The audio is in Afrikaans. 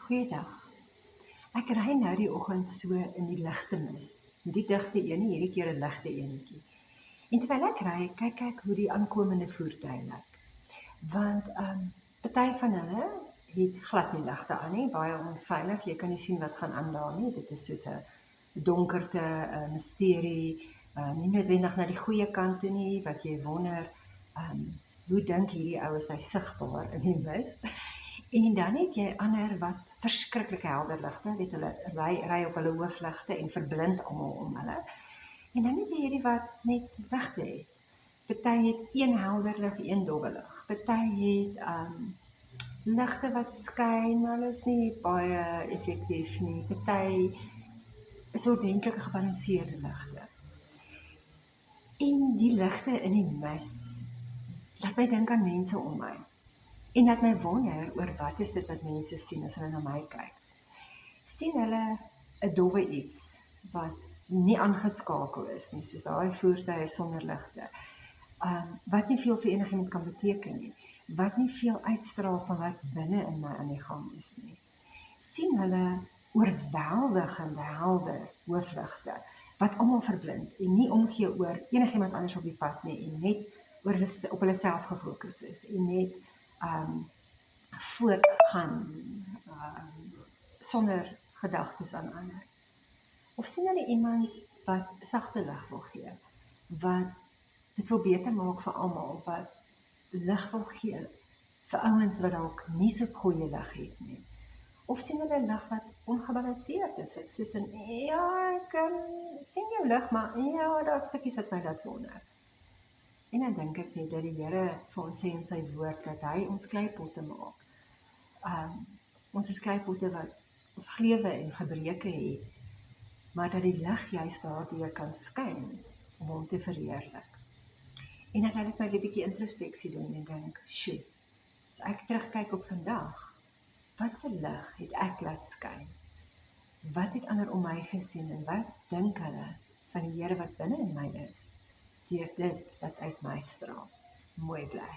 Goeiedag. Ek ry nou die oggend so in die ligte mis. Nie die digte een nie, hierdie keer 'n ligte eenetjie. En terwyl ek ry, kyk ek hoe die aankomende voertuie lyk. Want party van hulle het glad nie ligte aan nie, baie onveilig. Jy kan nie sien wat gaan aan daar nie. Dit is soos 'n donkerte, 'n misterie, nie noodwendig na die goeie kant toe nie, wat jy wonder, hoe dink hierdie oues hy sigbaar in die mis? En dan het jy ander wat verskriklike helder ligte, weet hulle ry op hulle hoofligte en verblind almal om hulle. En dan het jy hierdie wat net ligte het. Party het een helder lig, een dowwe lig. Party het ligte wat skyn, maar hulle is nie baie effektief nie. Party is ordentlike gebalanseerde ligte. En die ligte in die mis laat my dink aan mense om my. En laat my wonder oor wat is dit wat mense sien as hulle na my kyk. Sien hulle 'n dowwe iets wat nie aangeskakel is nie, soos daai voertuie sonder ligte. Wat nie veel vir enigiemand kan beteken nie. Wat nie veel uitstraal van wat binne in my aan die gang is nie. Sien hulle oorweldigende helder hoofligte wat almal verblind en nie omgee oor enigiemand anders op die pad nie en net op hulle self gefokus is en net voortgaan sonder gedagtes aan ander. Of sien hulle iemand wat sagte lig wil gee, wat dit wil beter maak vir almal, wat lig wil gee vir ouens wat dalk nie so goeie lig het nie. Of sien hulle lig wat ongebalanseerd is, wat soos in, ja, ek sien jou lig, maar ja, daar is stukkies wat my laat wonder. En dan dink ek net dat die Here vir ons sê in sy woord, dat hy ons kleipotte maak. Ons is kleipotte wat ons glewe en gebreke het, maar dat die lig juist daardeur kan skyn om hom te verheerlik. En dan laat ek my weer 'n bietjie introspeksie doen en dink, sjoe, as ek terugkyk op vandag, wat se lig het ek laat skyn? Wat het ander om my gesien en wat dink hulle van die Here wat binne in my is, deur dit wat uit my straal? Mooi bly.